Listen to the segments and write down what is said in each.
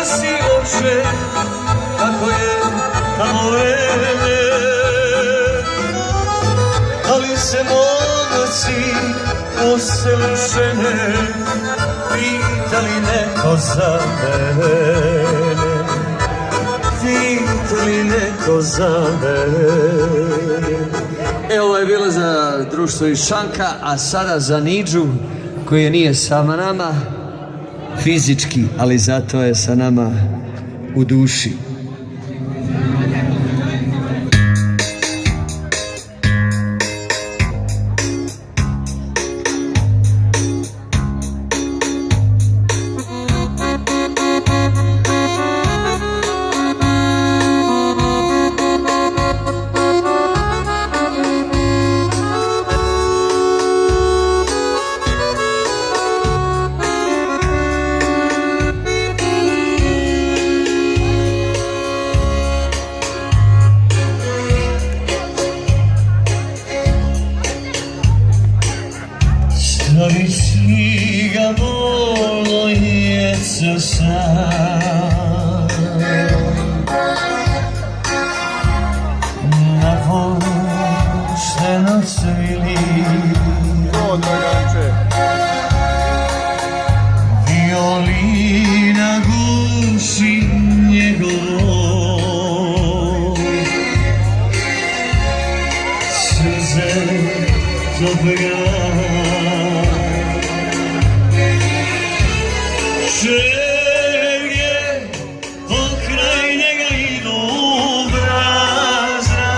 si oče, kako je tamo vreme, ali se momci posele žene, pitali neko za mene, pitali neko za mene. Ovo je bilo za društvo iz Šanka, a sada za Nidžu, koji nije sama nama fizički, ali zato je sa nama u duši. Stavići ga bolo jeca sam, napušteno cvili, violina guši njegovo, suze zopega. Želje pokraj njega idu prazna,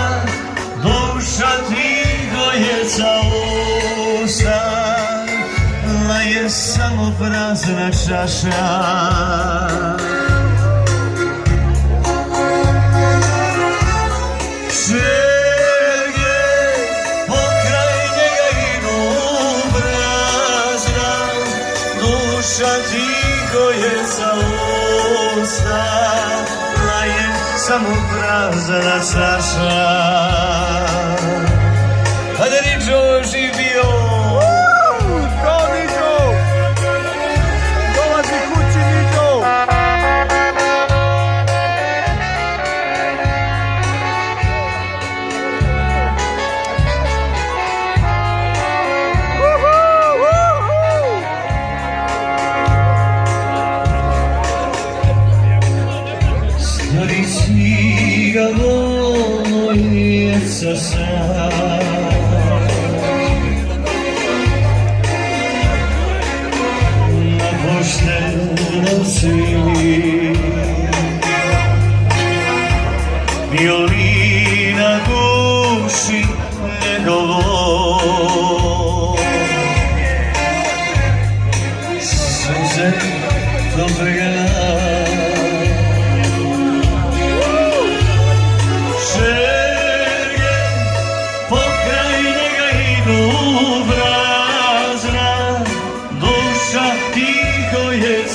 duša tiho je za usta, je samo prazna čaša. Želje pokraj njega idu prazna, duša tiho je za usta, je samo prazna čaša. Kada Nidžo živio, ko Nidžo, dolazi kući Nidžo. Starici ga volno jeca sam, napušteno cvili, violina guši njegovo, suze zopega.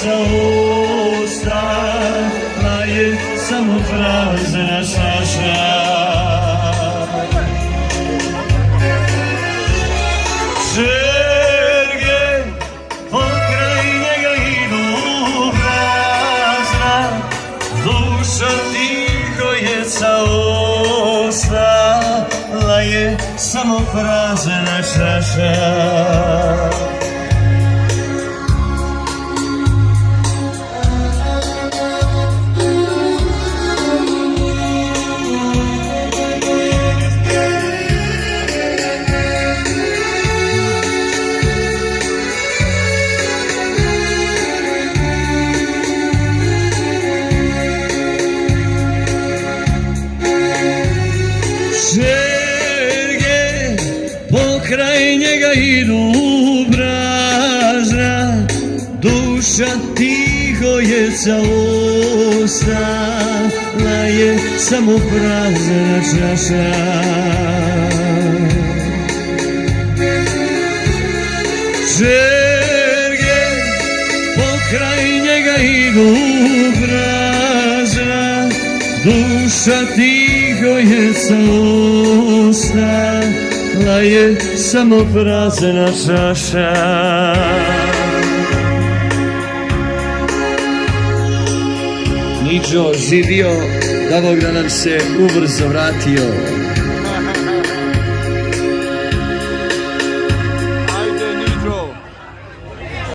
Za usta, je samo prazna čaša. Žerge pokraj njega idu prazna, duša tiho je za usta, je samo prazna čaša. Žerge pokraj njega idu prazna, duša tiho je za usta, je samo prazna čaša. Žerge pokraj njega idu prazna, duša tiho je za usta, je samo prazna čaša. Niđo živio, da Bog da nam se ubrzo vratio.